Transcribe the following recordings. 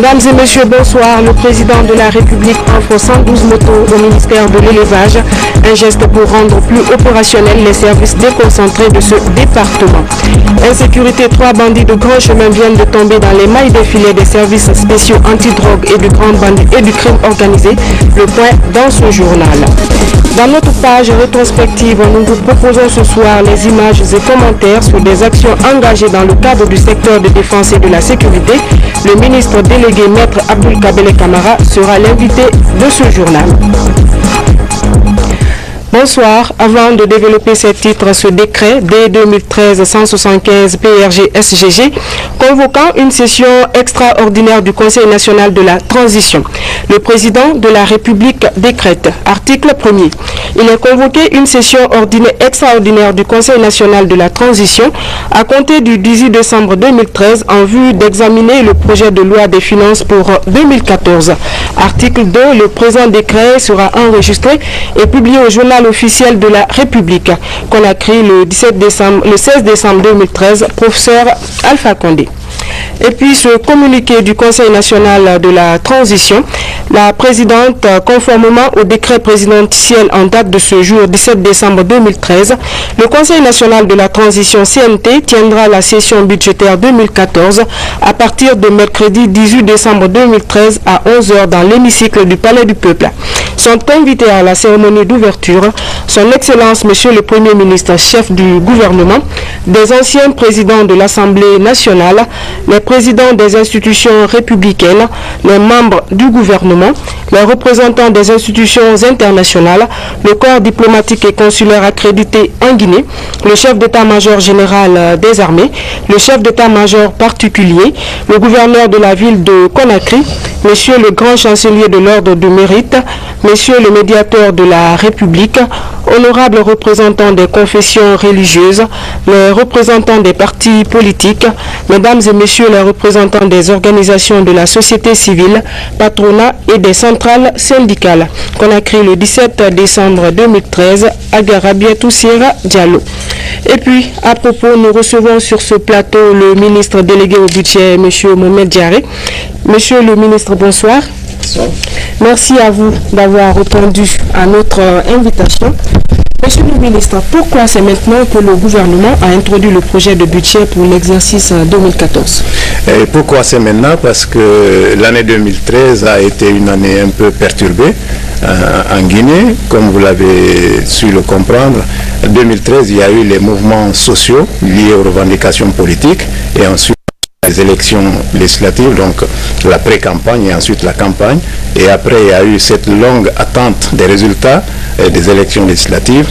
Mesdames et messieurs, bonsoir. Le président de la République offre 112 motos au ministère de l'élevage. Un geste pour rendre plus opérationnels les services déconcentrés de ce département. Insécurité, 3 bandits de grand chemin viennent de tomber dans les mailles des filets des services spéciaux antidrogue et du grand bandit et du crime organisé. Le point dans ce journal. Dans notre page rétrospective, nous vous proposons ce soir les images et commentaires sur des actions engagées dans le cadre du secteur de défense et de la sécurité. Le ministre délégué Maître Abdoul Kabele Kamara sera l'invité de ce journal. Bonsoir. Avant de développer ces titres, ce décret D2013-175 PRG-SGG convoquant une session extraordinaire du Conseil national de la transition. Le président de la République décrète. Article 1er. Il est convoqué une session extraordinaire du Conseil national de la transition à compter du 18 décembre 2013 en vue d'examiner le projet de loi des finances pour 2014. Article 2. Le présent décret sera enregistré et publié au journal officiel de la République. Conakry le 16 décembre 2013, professeur Alpha Condé. Et puis ce communiqué du Conseil national de la transition, la présidente, conformément au décret présidentiel en date de ce jour 17 décembre 2013, le Conseil national de la transition CNT tiendra la session budgétaire 2014 à partir de mercredi 18 décembre 2013 à 11h dans l'hémicycle du Palais du Peuple. Sont invités à la cérémonie d'ouverture son Excellence Monsieur le Premier ministre, chef du gouvernement, des anciens présidents de l'Assemblée nationale, les présidents des institutions républicaines, les membres du gouvernement, les représentants des institutions internationales, le corps diplomatique et consulaire accrédité en Guinée, le chef d'état-major général des armées, le chef d'état-major particulier, le gouverneur de la ville de Conakry, monsieur le grand chancelier de l'ordre du mérite, monsieur le médiateur de la République, honorables représentants des confessions religieuses, les représentants des partis politiques, mesdames et messieurs les représentants des organisations de la société civile, patronat et des centrales syndicales. Conakry le 17 décembre 2013, Agarabiatou Sierra Diallo. Et puis, à propos, nous recevons sur ce plateau le ministre délégué au budget, M. Mohamed Diaré. Monsieur le ministre, bonsoir. Bonsoir. Merci à vous d'avoir répondu à notre invitation. Monsieur le ministre, pourquoi c'est maintenant que le gouvernement a introduit le projet de budget pour l'exercice 2014? Et pourquoi c'est maintenant? Parce que l'année 2013 a été une année un peu perturbée en Guinée, comme vous l'avez su le comprendre. En 2013, il y a eu les mouvements sociaux liés aux revendications politiques et ensuite les élections législatives, donc la pré-campagne et ensuite la campagne. Et après, il y a eu cette longue attente des résultats des élections législatives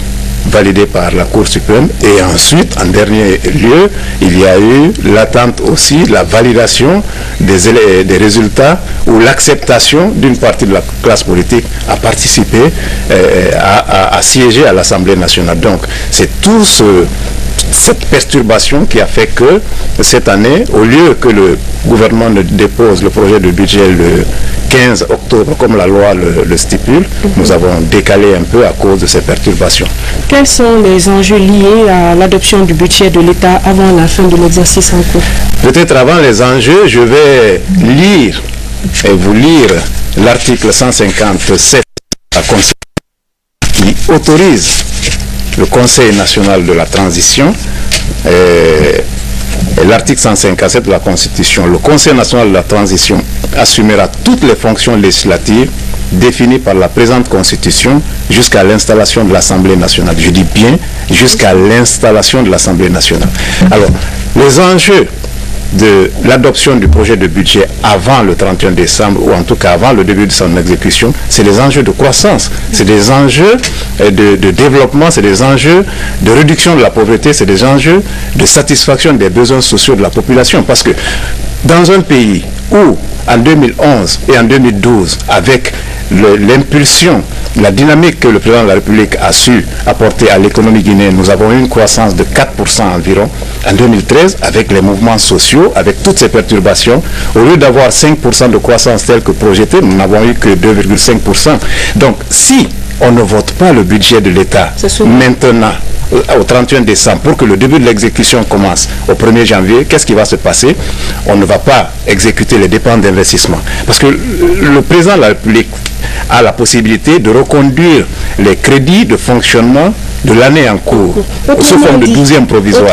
validées par la Cour suprême. Et ensuite, en dernier lieu, il y a eu l'attente aussi, la validation des résultats ou l'acceptation d'une partie de la classe politique à participer, à siéger à l'Assemblée nationale. Donc, c'est tout cette perturbation qui a fait que cette année, au lieu que le gouvernement ne dépose le projet de budget le 15 octobre, comme la loi le stipule, nous avons décalé un peu à cause de ces perturbations. Quels sont les enjeux liés à l'adoption du budget de l'État avant la fin de l'exercice en cours? Peut-être avant les enjeux, je vais vous lire l'article 157 de la Constitution qui autorise le Conseil national de la transition, et l'article 157 de la Constitution. Le Conseil national de la transition assumera toutes les fonctions législatives définies par la présente Constitution jusqu'à l'installation de l'Assemblée nationale. Je dis bien jusqu'à l'installation de l'Assemblée nationale. Alors, les enjeux de l'adoption du projet de budget avant le 31 décembre ou en tout cas avant le début de son exécution, c'est des enjeux de croissance, c'est des enjeux de développement, c'est des enjeux de réduction de la pauvreté, c'est des enjeux de satisfaction des besoins sociaux de la population. Parce que dans un pays où en 2011 et en 2012, avec l'impulsion, la dynamique que le président de la République a su apporter à l'économie guinéenne, nous avons eu une croissance de 4% environ. En 2013, avec les mouvements sociaux, avec toutes ces perturbations, au lieu d'avoir 5% de croissance telle que projetée, nous n'avons eu que 2,5%. Donc, si on ne vote pas le budget de l'État maintenant, au 31 décembre pour que le début de l'exécution commence au 1er janvier, qu'est-ce qui va se passer? On ne va pas exécuter les dépenses d'investissement. Parce que le président de la République a la possibilité de reconduire les crédits de fonctionnement de l'année en cours, sous forme de 12e provisoire.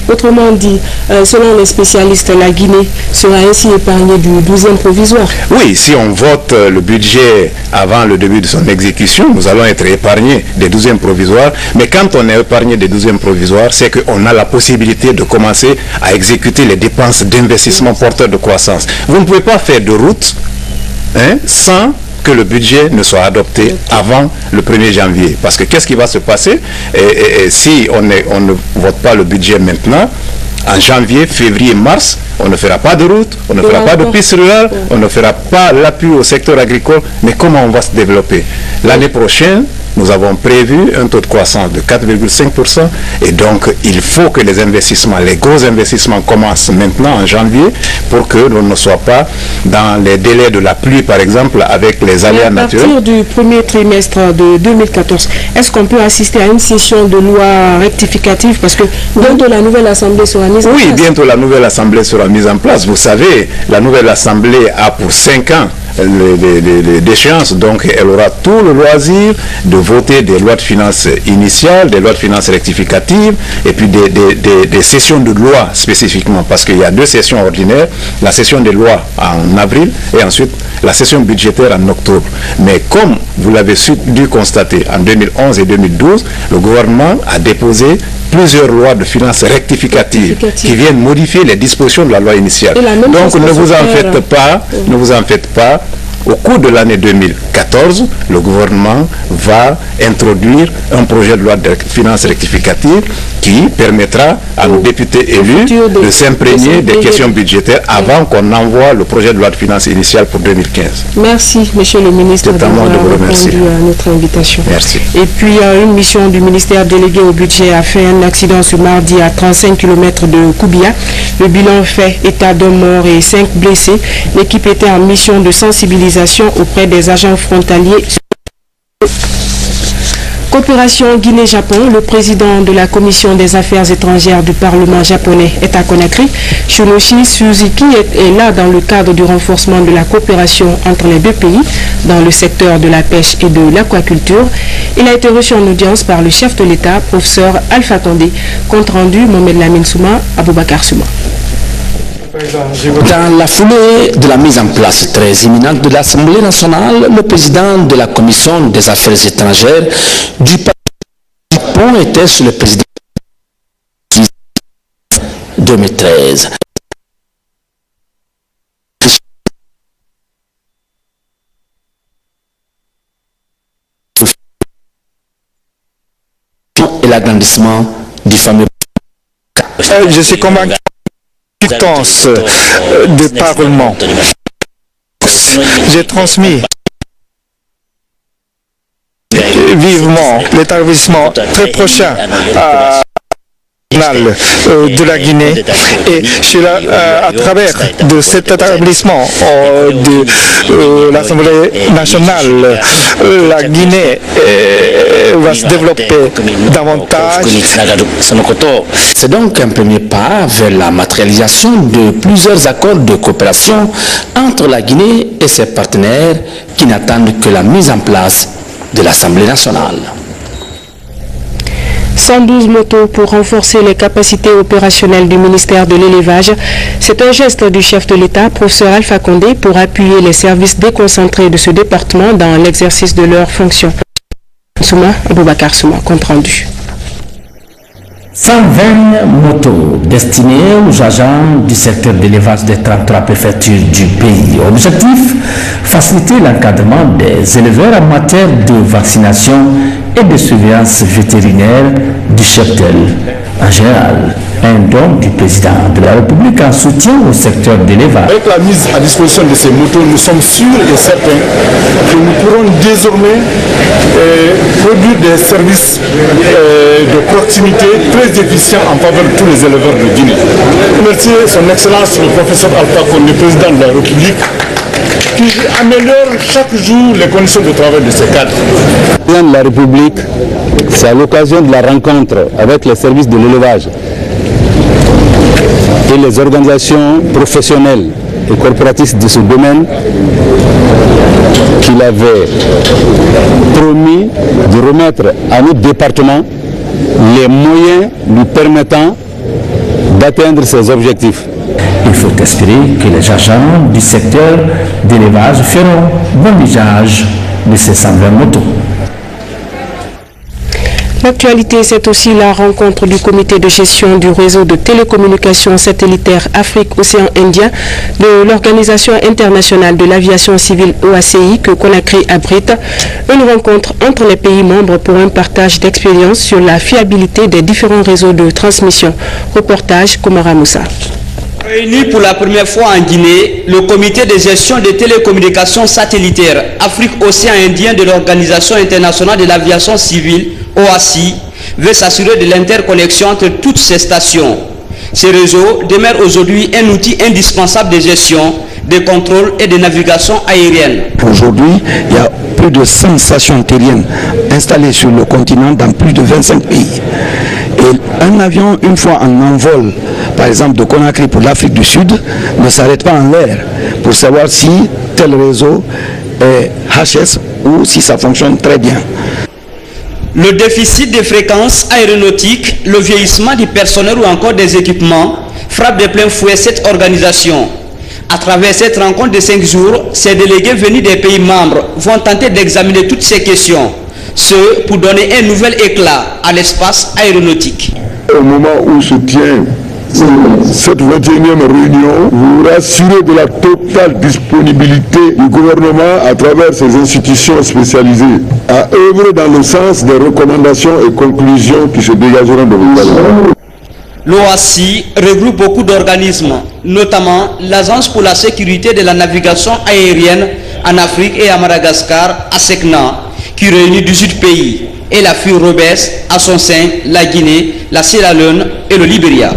Autrement dit, selon les spécialistes, la Guinée sera ainsi épargnée du 12e provisoire. Oui, si on vote le budget avant le début de son exécution, nous allons être épargnés des 12e provisoires. Mais quand on est épargné des 12e provisoires, c'est qu'on a la possibilité de commencer à exécuter les dépenses d'investissement porteurs de croissance. Vous ne pouvez pas faire de route sans que le budget ne soit adopté avant le 1er janvier. Parce que qu'est-ce qui va se passer si on ne vote pas le budget maintenant? En janvier, février, mars, on ne fera pas de route, on ne fera pas de piste rurale, on ne fera pas l'appui au secteur agricole. Mais comment on va se développer? L'année prochaine, nous avons prévu un taux de croissance de 4,5%. Et donc, il faut que les investissements, les gros investissements commencent maintenant en janvier pour que l'on ne soit pas dans les délais de la pluie, par exemple, avec les aléas naturels. À partir du premier trimestre de 2014, est-ce qu'on peut assister à une session de loi rectificative? Parce que bientôt la nouvelle Assemblée sera mise en place. Oui, bientôt la nouvelle Assemblée sera mise en place. Vous savez, la nouvelle Assemblée a pour 5 ans d'échéance, donc elle aura tout le loisir de voter des lois de finances initiales, des lois de finances rectificatives et puis des sessions de loi spécifiquement, parce qu'il y a 2 sessions ordinaires, la session des lois en avril et ensuite la session budgétaire en octobre. Mais comme vous l'avez dû constater, en 2011 et 2012, le gouvernement a déposé plusieurs lois de finances rectificatives qui viennent modifier les dispositions de la loi initiale. Donc ne vous en faites pas. Au cours de l'année 2014, le gouvernement va introduire un projet de loi de finances rectificative qui permettra à nos députés élus de s'imprégner des questions budgétaires avant qu'on envoie le projet de loi de finances initiale pour 2015. Merci, Monsieur le ministre, d'avoir répondu à notre invitation. Merci. Et puis, une mission du ministère délégué au budget a fait un accident ce mardi à 35 km de Koubia. Le bilan fait état d'un mort et 5 blessés. L'équipe était en mission de sensibilisation auprès des agents frontaliers. Coopération Guinée-Japon, le président de la Commission des affaires étrangères du Parlement japonais est à Conakry. Shunichi Suzuki est là dans le cadre du renforcement de la coopération entre les 2 pays dans le secteur de la pêche et de l'aquaculture. Il a été reçu en audience par le chef de l'État, professeur Alpha Condé. Compte rendu, Mohamed Lamine Souma, Aboubakar Souma. Dans la foulée de la mise en place très imminente de l'Assemblée nationale, le président de la Commission des affaires étrangères du Japon était sur le président 2013. Et l'agrandissement du fameux... Je suis convaincu de Parlement. J'ai transmis vivement l'établissement très prochain de la Guinée et à travers de cet établissement de l'Assemblée nationale, la Guinée va se développer davantage. C'est donc un premier pas vers la matérialisation de plusieurs accords de coopération entre la Guinée et ses partenaires qui n'attendent que la mise en place de l'Assemblée nationale. 112 motos pour renforcer les capacités opérationnelles du ministère de l'élevage. C'est un geste du chef de l'État, professeur Alpha Condé, pour appuyer les services déconcentrés de ce département dans l'exercice de leurs fonctions. Souma, Aboubakar Souma, compte rendu. 120 motos destinées aux agents du secteur d'élevage des 33 préfectures du pays. Objectif, faciliter l'encadrement des éleveurs en matière de vaccination et de surveillance vétérinaire du cheptel en général. Un don du président de la République en soutien au secteur d'élevage. Avec la mise à disposition de ces motos, nous sommes sûrs et certains que nous pourrons désormais produire des services de proximité très efficients en faveur de tous les éleveurs de Guinée. Remercier son Excellence le professeur Alpha Condé, président de la République, qui améliore chaque jour les conditions de travail de ces cadres. Le président de la République, c'est à l'occasion de la rencontre avec les services de l'élevage et les organisations professionnelles et corporatistes de ce domaine qu'il avait promis de remettre à notre département les moyens lui permettant d'atteindre ses objectifs. Il faut espérer que les agents du secteur d'élevage feront bon usage de ces 120 motos. L'actualité, c'est aussi la rencontre du comité de gestion du réseau de télécommunications satellitaire Afrique-Océan Indien de l'Organisation internationale de l'aviation civile OACI que Conakry abrite. Une rencontre entre les pays membres pour un partage d'expériences sur la fiabilité des différents réseaux de transmission. Reportage Koumara Moussa. Réuni pour la première fois en Guinée, le comité de gestion des télécommunications satellitaires Afrique-Océan Indien de l'Organisation internationale de l'aviation civile OACI veut s'assurer de l'interconnexion entre toutes ces stations. Ces réseaux demeurent aujourd'hui un outil indispensable de gestion, de contrôle et de navigation aérienne. Aujourd'hui, il y a plus de 100 stations terriennes installées sur le continent dans plus de 25 pays. Et un avion, une fois en envol, par exemple de Conakry pour l'Afrique du Sud, ne s'arrête pas en l'air pour savoir si tel réseau est HS ou si ça fonctionne très bien. Le déficit de fréquences aéronautiques, le vieillissement du personnel ou encore des équipements frappe de plein fouet cette organisation. À travers cette rencontre de 5 jours, ces délégués venus des pays membres vont tenter d'examiner toutes ces questions, ce pour donner un nouvel éclat à l'espace aéronautique. Au moment où se tient cette 21e réunion, vous rassurez de la totale disponibilité du gouvernement à travers ses institutions spécialisées à œuvrer dans le sens des recommandations et conclusions qui se dégageront de vos travaux. L'OACI regroupe beaucoup d'organismes, notamment l'Agence pour la sécurité de la navigation aérienne en Afrique et à Madagascar, ASECNA, qui réunit 18 pays, et la FUROBES à son sein, la Guinée, la Sierra Leone et le Libéria.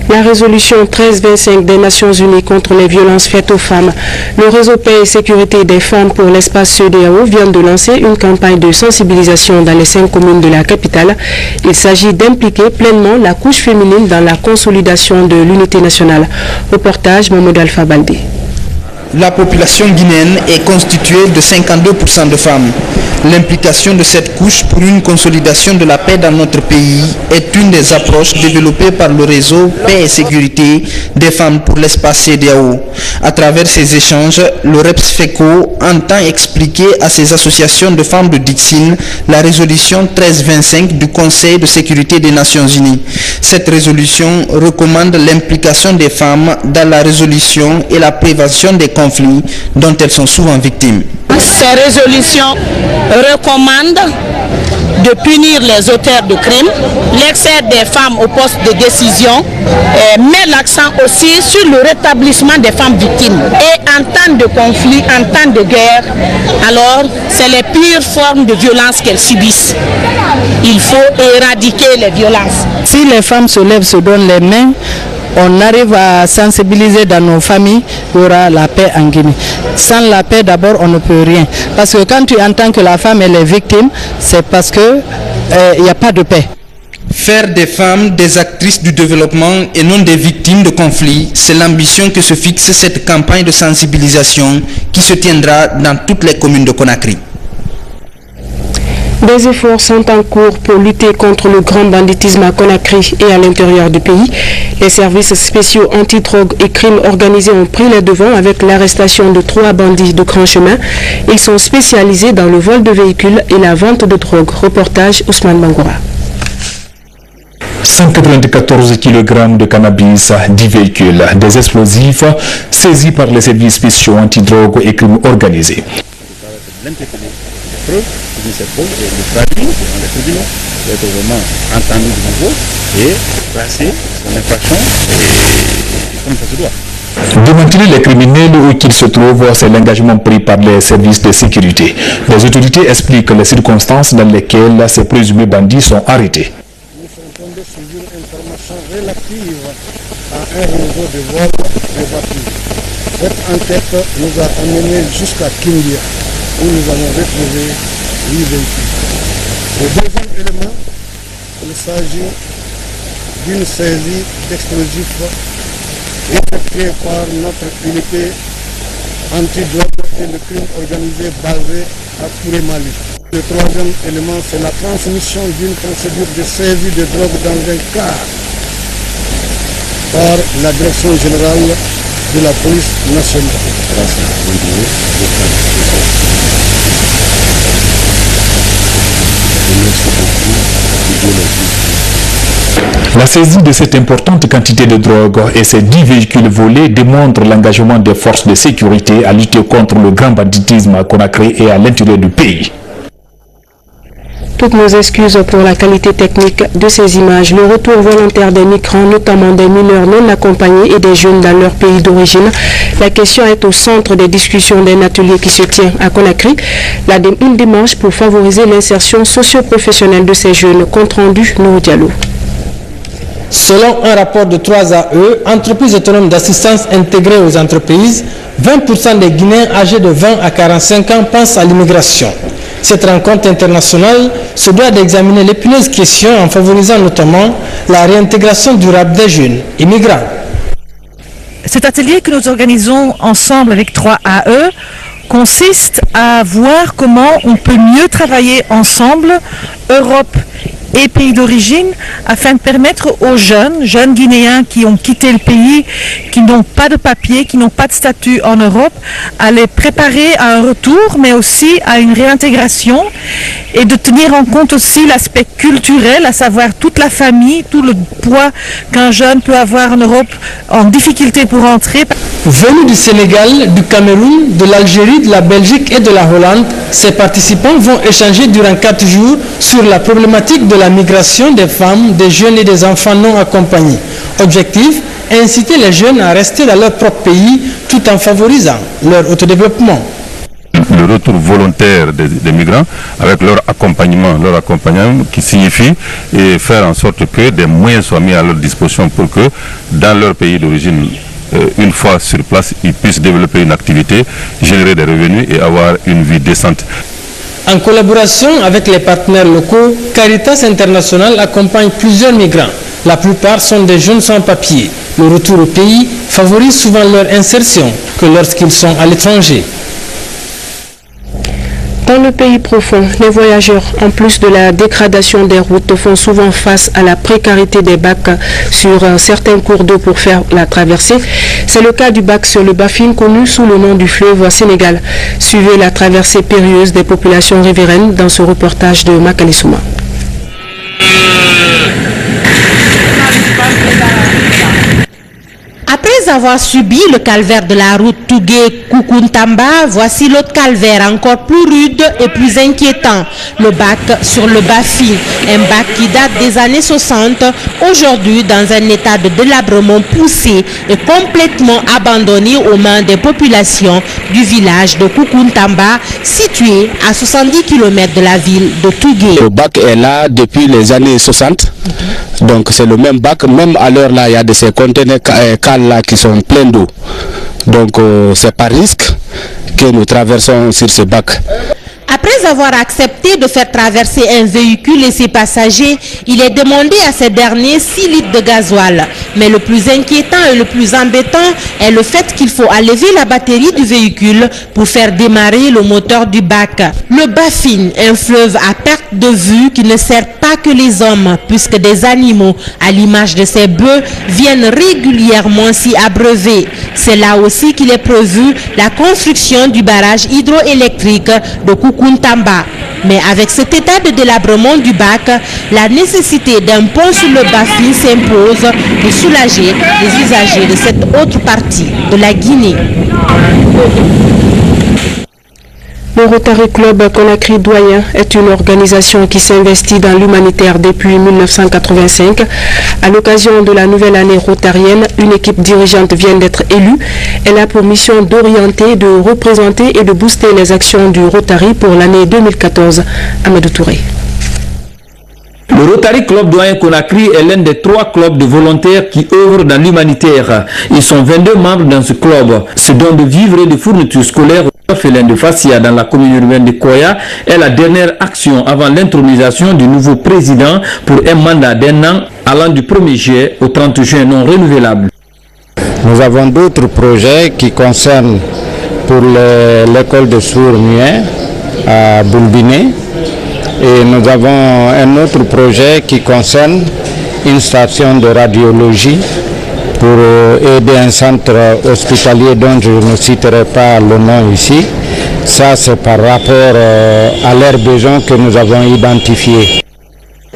La résolution 1325 des Nations Unies contre les violences faites aux femmes. Le réseau Paix et Sécurité des femmes pour l'espace CEDEAO vient de lancer une campagne de sensibilisation dans les 5 communes de la capitale. Il s'agit d'impliquer pleinement la couche féminine dans la consolidation de l'unité nationale. Reportage Mahmoud Alpha Baldé. La population guinéenne est constituée de 52% de femmes. L'implication de cette couche pour une consolidation de la paix dans notre pays est une des approches développées par le réseau Paix et Sécurité des femmes pour l'espace CEDEAO. À travers ces échanges, le REPS-FECO entend expliquer à ces associations de femmes de Dixine la résolution 1325 du Conseil de sécurité des Nations Unies. Cette résolution recommande l'implication des femmes dans la résolution et la prévention des conflits dont elles sont souvent victimes. Ces résolutions recommandent de punir les auteurs de crimes, l'excès des femmes au poste de décision, met l'accent aussi sur le rétablissement des femmes victimes. Et en temps de conflit, en temps de guerre, alors c'est les pires formes de violence qu'elles subissent. Il faut éradiquer les violences. Si les femmes se lèvent, se donnent les mains, on arrive à sensibiliser dans nos familles, il y aura la paix en Guinée. Sans la paix, d'abord, on ne peut rien. Parce que quand tu entends que la femme elle est victime, c'est parce qu'il n'y a pas de paix. Faire des femmes des actrices du développement et non des victimes de conflits, c'est l'ambition que se fixe cette campagne de sensibilisation qui se tiendra dans toutes les communes de Conakry. Des efforts sont en cours pour lutter contre le grand banditisme à Conakry et à l'intérieur du pays. Les services spéciaux anti-drogue et crimes organisés ont pris les devants avec l'arrestation de 3 bandits de grand chemin. Ils sont spécialisés dans le vol de véhicules et la vente de drogue. Reportage Ousmane Bangoura. 194 kg de cannabis, 10 véhicules, des explosifs saisis par les services spéciaux anti-drogue et crimes organisés. Démanteler les criminels où qu'ils se trouvent, c'est l'engagement pris par les services de sécurité. Les autorités expliquent les circonstances dans lesquelles ces présumés bandits sont arrêtés. Nous sommes tombés sur une information relative à un réseau de vol de voitures. Cette enquête nous a amenés jusqu'à Kindia, où nous avons retrouvé 8 véhicules. Le deuxième élément, il s'agit d'une saisie d'explosifs effectuée par notre unité antidrogue et le crime organisé basé à Touré Mali. Le troisième élément, c'est la transmission d'une procédure de saisie de drogue dans un car par la Direction générale de la police nationale. La saisie de cette importante quantité de drogue et ces 10 véhicules volés démontrent l'engagement des forces de sécurité à lutter contre le grand banditisme à Conakry et à l'intérieur du pays. Toutes nos excuses pour la qualité technique de ces images. Le retour volontaire des migrants, notamment des mineurs non accompagnés et des jeunes dans leur pays d'origine. La question est au centre des discussions d'un atelier qui se tient à Conakry. Une démarche pour favoriser l'insertion socio-professionnelle de ces jeunes. Compte rendu, Nour Diallo. Selon un rapport de 3AE, entreprises autonomes d'assistance intégrées aux entreprises, 20% des Guinéens âgés de 20 à 45 ans pensent à l'immigration. Cette rencontre internationale se doit d'examiner l'épineuse question en favorisant notamment la réintégration durable des jeunes immigrants. Cet atelier que nous organisons ensemble avec 3AE consiste à voir comment on peut mieux travailler ensemble, Europe et pays d'origine, afin de permettre aux jeunes Guinéens qui ont quitté le pays, qui n'ont pas de papier, qui n'ont pas de statut en Europe, à les préparer à un retour, mais aussi à une réintégration, et de tenir en compte aussi l'aspect culturel, à savoir toute la famille, tout le poids qu'un jeune peut avoir en Europe en difficulté pour entrer. Venus du Sénégal, du Cameroun, de l'Algérie, de la Belgique et de la Hollande, ces participants vont échanger durant 4 jours sur la problématique de la migration des femmes, des jeunes et des enfants non accompagnés. Objectif, inciter les jeunes à rester dans leur propre pays tout en favorisant leur autodéveloppement. Le retour volontaire des migrants avec leur accompagnement qui signifie faire en sorte que des moyens soient mis à leur disposition pour que dans leur pays d'origine, une fois sur place, ils puissent développer une activité, générer des revenus et avoir une vie décente. En collaboration avec les partenaires locaux, Caritas International accompagne plusieurs migrants. La plupart sont des jeunes sans papier. Le retour au pays favorise souvent leur insertion que lorsqu'ils sont à l'étranger. Dans le pays profond, les voyageurs, en plus de la dégradation des routes, font souvent face à la précarité des bacs sur certains cours d'eau pour faire la traversée. C'est le cas du bac sur le Bafin, connu sous le nom du fleuve Sénégal. Suivez la traversée périlleuse des populations riveraines dans ce reportage de Makali Souma. Après avoir subi le calvaire de la route Tougué-Koukoun-Tamba, voici l'autre calvaire encore plus rude et plus inquiétant, le bac sur le Bafin. Un bac qui date des années 60, aujourd'hui dans un état de délabrement poussé et complètement abandonné aux mains des populations du village de Koukoun-Tamba, situé à 70 km de la ville de Tougué. Le bac est là depuis les années 60. Donc c'est le même bac, même à l'heure là, il y a de ces conteneurs cales là qui sont pleins d'eau. Donc c'est par risque que nous traversons sur ce bac. Après avoir accepté de faire traverser un véhicule et ses passagers, il est demandé à ces derniers 6 litres de gasoil. Mais le plus inquiétant et le plus embêtant est le fait qu'il faut enlever la batterie du véhicule pour faire démarrer le moteur du bac. Le Bafin, un fleuve à perte de vue qui ne sert pas que les hommes, puisque des animaux, à l'image de ces bœufs, viennent régulièrement s'y abreuver. C'est là aussi qu'il est prévu la construction du barrage hydroélectrique de Koukoun-Tamba. Mais avec cet état de délabrement du bac, la nécessité d'un pont sur le Bafin s'impose pour soulager les usagers de cette autre partie de la Guinée. Le Rotary Club Conakry Doyen est une organisation qui s'investit dans l'humanitaire depuis 1985. À l'occasion de la nouvelle année rotarienne, une équipe dirigeante vient d'être élue. Elle a pour mission d'orienter, de représenter et de booster les actions du Rotary pour l'année 2014. Amadou Touré. Le Rotary Club Doyen Conakry est l'un des 3 clubs de volontaires qui œuvrent dans l'humanitaire. Ils sont 22 membres dans ce club. Ce don de vivres et de fournitures scolaires aux orphelins de Fassia dans la commune urbaine de Koya est la dernière action avant l'intronisation du nouveau président pour un mandat d'1 an allant du 1er juillet au 30 juin non renouvelable. Nous avons d'autres projets qui concernent pour l'école de sourds-muets à Boulbiné. Et nous avons un autre projet qui concerne une station de radiologie pour aider un centre hospitalier dont je ne citerai pas le nom ici. Ça, c'est par rapport à leurs besoins que nous avons identifiés.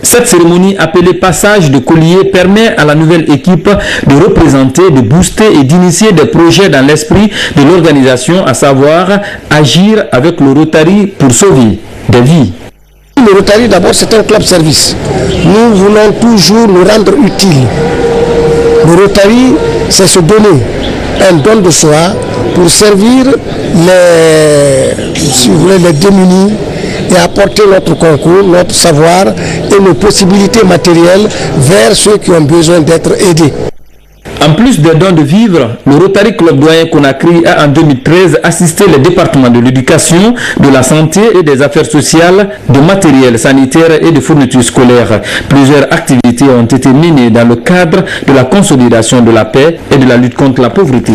Cette cérémonie appelée passage de collier permet à la nouvelle équipe de représenter, de booster et d'initier des projets dans l'esprit de l'organisation, à savoir agir avec le Rotary pour sauver des vies. Le Rotary, d'abord, c'est un club service. Nous voulons toujours nous rendre utiles. Le Rotary, c'est se donner un don de soi pour servir les démunis et apporter notre concours, notre savoir et nos possibilités matérielles vers ceux qui ont besoin d'être aidés. En plus des dons de vivres, le Rotary Club Doyen Conakry a en 2013 assisté les départements de l'éducation, de la santé et des affaires sociales, de matériel sanitaire et de fournitures scolaires. Plusieurs activités ont été menées dans le cadre de la consolidation de la paix et de la lutte contre la pauvreté.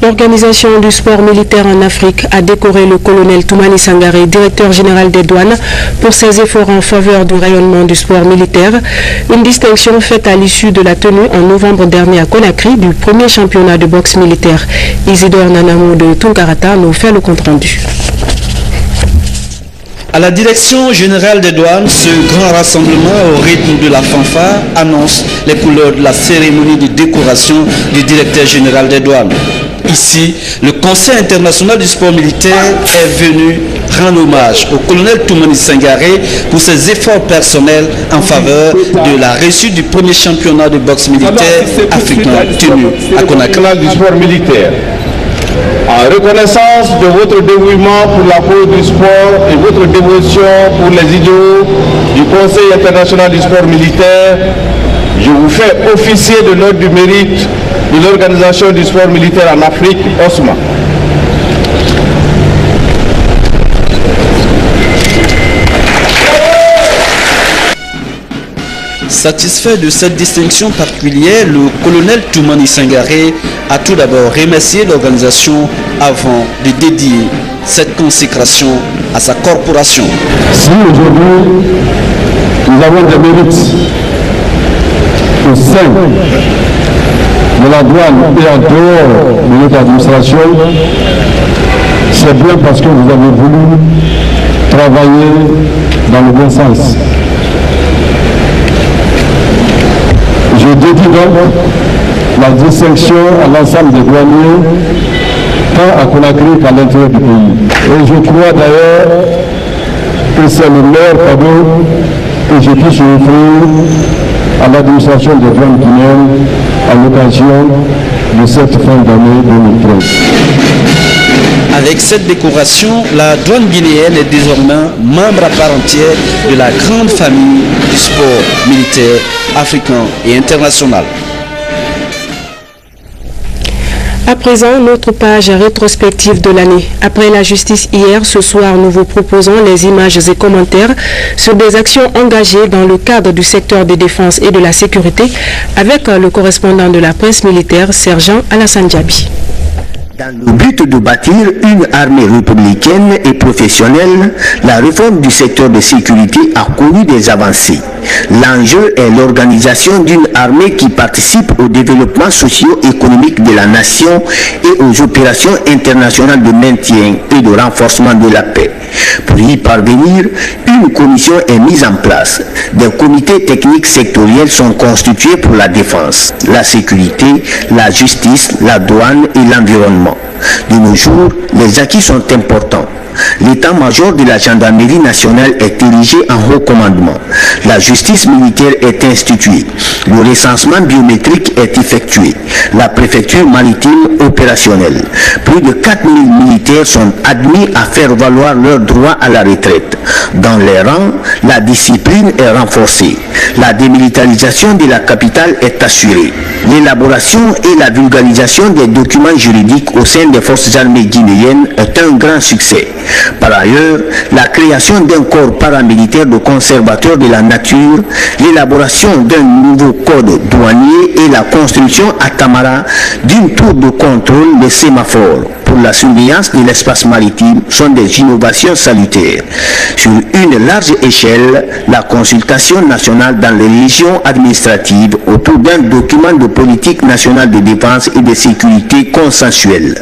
L'Organisation du sport militaire en Afrique a décoré le colonel Toumani Sangaré, directeur général des douanes, pour ses efforts en faveur du rayonnement du sport militaire. Une distinction faite à l'issue de la tenue en novembre dernier à Conakry du premier championnat de boxe militaire. Isidore Nanamou de Tunkarata nous fait le compte-rendu. À la direction générale des douanes, ce grand rassemblement au rythme de la fanfare annonce les couleurs de la cérémonie de décoration du directeur général des douanes. Ici, le Conseil international du sport militaire est venu rendre hommage au colonel Toumani Sangaré pour ses efforts personnels en faveur de la réussite du premier championnat de boxe militaire africain tenu à Conakry. Du sport militaire. En reconnaissance de votre dévouement pour la cause du sport et votre dévotion pour les idéaux du Conseil international du sport militaire, je vous fais officier de l'ordre du mérite de l'Organisation du sport militaire en Afrique, OSMA. Satisfait de cette distinction particulière, le colonel Toumani Sangaré a tout d'abord remercié l'organisation avant de dédier cette consécration à sa corporation. Si aujourd'hui nous avons des mérites au sein de la douane et en dehors de notre administration, c'est bien parce que vous avez voulu travailler dans le bon sens. Je dédie donc la distinction à l'ensemble des douaniers, tant à Conakry qu'à l'intérieur du pays. Et je crois d'ailleurs que c'est le meilleur cadeau que je puisse offrir à l'administration des douanes guinéennes à l'occasion de cette fin d'année 2013. Avec cette décoration, la douane guinéenne est désormais membre à part entière de la grande famille du sport militaire africain et international. À présent, notre page rétrospective de l'année. Après la justice hier, ce soir, nous vous proposons les images et commentaires sur des actions engagées dans le cadre du secteur de défense et de la sécurité avec le correspondant de la presse militaire, Sergent Alassane Diaby. Dans le but de bâtir une armée républicaine et professionnelle, la réforme du secteur de sécurité a connu des avancées. L'enjeu est l'organisation d'une armée qui participe au développement socio-économique de la nation et aux opérations internationales de maintien et de renforcement de la paix. Pour y parvenir, une commission est mise en place. Des comités techniques sectoriels sont constitués pour la défense, la sécurité, la justice, la douane et l'environnement. De nos jours, les acquis sont importants. L'état-major de la gendarmerie nationale est érigé en haut commandement. La justice militaire est instituée. Le recensement biométrique est effectué. La préfecture maritime opérationnelle. Plus de 4000 militaires sont admis à faire valoir leur droit à la retraite. Dans les rangs, la discipline est renforcée. La démilitarisation de la capitale est assurée. L'élaboration et la vulgarisation des documents juridiques au sein des forces armées guinéennes est un grand succès. Par ailleurs, la création d'un corps paramilitaire de conservateurs de la nature, l'élaboration d'un nouveau code douanier et la construction à Tamara d'une tour de contrôle des sémaphores pour la surveillance de l'espace maritime sont des innovations salutaires. Sur une large échelle, la consultation nationale dans les régions administratives autour d'un document de politique nationale de défense et de sécurité consensuelle.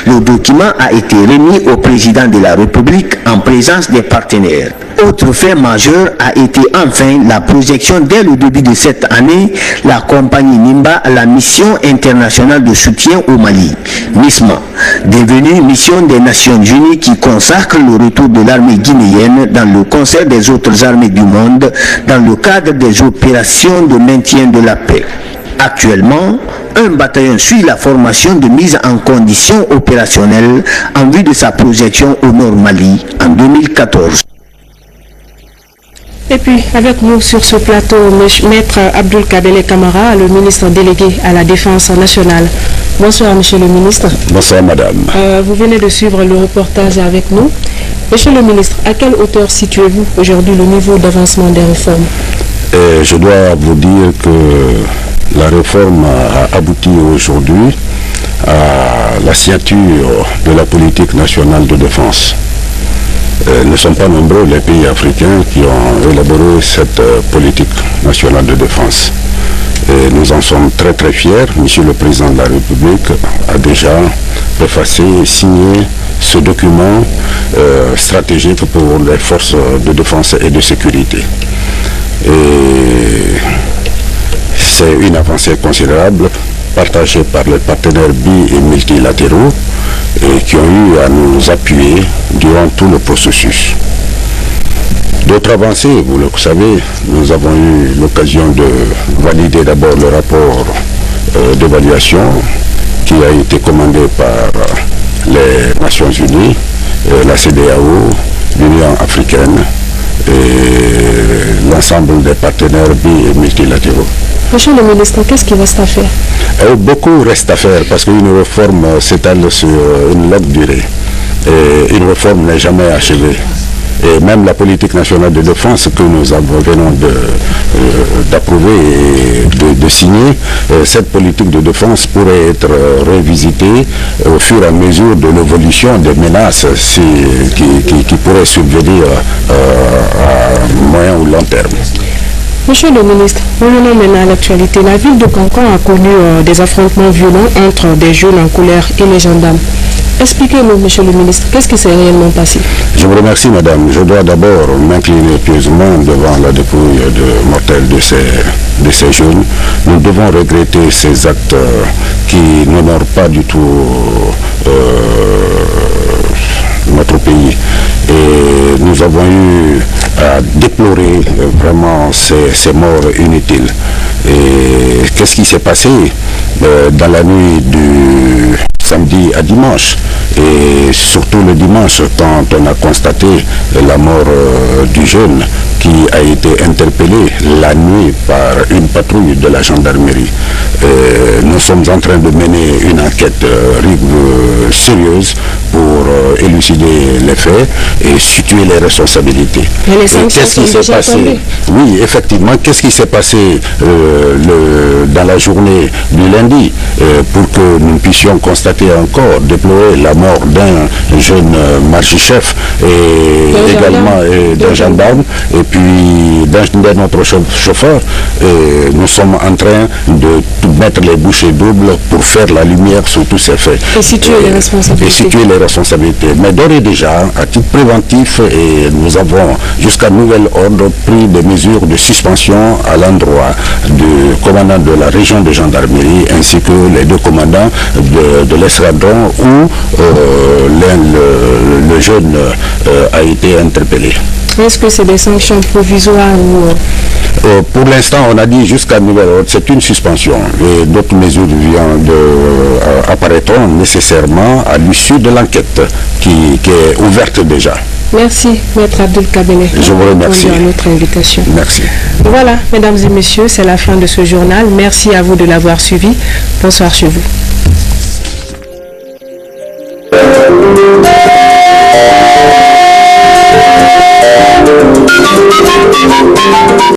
Le document a été remis au président de la République en présence des partenaires. Autre fait majeur a été enfin la projection dès le début de cette année la compagnie Nimba à la mission internationale de soutien au Mali, MISMA, devenue mission des Nations Unies qui consacre le retour de l'armée guinéenne dans le concert des autres armées du monde dans le cadre des opérations de maintien de la paix. Actuellement, un bataillon suit la formation de mise en condition opérationnelle en vue de sa projection au Nord Mali en 2014. Et puis, avec nous sur ce plateau, Maître Abdoul Kadele Camara, le ministre délégué à la Défense nationale. Bonsoir, Monsieur le ministre. Bonsoir, Madame. Vous venez de suivre le reportage avec nous. Monsieur le ministre, à quelle hauteur situez-vous aujourd'hui le niveau d'avancement des réformes? Je dois vous dire que la réforme a abouti aujourd'hui à la signature de la politique nationale de défense. Ne sont pas nombreux les pays africains qui ont élaboré cette politique nationale de défense. Et nous en sommes très très fiers. Monsieur le Président de la République a déjà préfacé et signé ce document stratégique pour les forces de défense et de sécurité. Et c'est une avancée considérable partagée par les partenaires bi- et multilatéraux et qui ont eu à nous appuyer durant tout le processus. D'autres avancées, vous le savez, nous avons eu l'occasion de valider d'abord le rapport d'évaluation qui a été commandé par les Nations Unies, la CEDEAO, l'Union africaine et l'ensemble des partenaires bi- et multilatéraux. Monsieur le ministre, qu'est-ce qu'il reste à faire? Beaucoup reste à faire parce qu'une réforme s'étale sur une longue durée. Et une réforme n'est jamais achevée. Et même la politique nationale de défense que nous venons d'approuver et de signer, cette politique de défense pourrait être revisitée au fur et à mesure de l'évolution des menaces qui pourraient subvenir à moyen ou long terme. Monsieur le ministre, revenons maintenant à l'actualité. La ville de Cancan a connu des affrontements violents entre des jeunes en colère et les gendarmes. Expliquez-nous, monsieur le ministre, qu'est-ce qui s'est réellement passé? Je vous remercie, madame. Je dois d'abord m'incliner pieusement devant la dépouille mortelle de ces jeunes. Nous devons regretter ces actes qui n'honorent pas du tout notre pays. Et nous avons eu à déplorer vraiment ces morts inutiles. Et qu'est-ce qui s'est passé dans la nuit du samedi à dimanche, et surtout le dimanche quand on a constaté la mort du jeune qui a été interpellé la nuit par une patrouille de la gendarmerie. Nous sommes en train de mener une enquête sérieuse pour élucider les faits et situer les responsabilités. Qu'est-ce qui s'est passé? Oui, effectivement, qu'est-ce qui s'est passé dans la journée du lundi pour que nous puissions constater encore, déplorer la mort d'un jeune marchi-chef et également d'un gendarme et puis d'un autre chauffeur. Nous sommes en train de mettre les bouchées doubles pour faire la lumière sur tous ces faits. Et situer les responsabilités. Et situer responsabilités. Mais d'ores et déjà, à titre préventif, et nous avons jusqu'à nouvel ordre pris des mesures de suspension à l'endroit du commandant de la région de gendarmerie ainsi que les deux commandants de l'escadron où le jeune a été interpellé. Est-ce que c'est des sanctions provisoires ou... Pour l'instant, on a dit jusqu'à nouvel ordre, c'est une suspension. Et d'autres mesures apparaîtront nécessairement à l'issue de l'enquête qui est ouverte déjà. Merci, Maître Abdul Kabele. Je vous remercie. À notre invitation. Merci. Voilà, mesdames et messieurs, c'est la fin de ce journal. Merci à vous de l'avoir suivi. Bonsoir chez vous.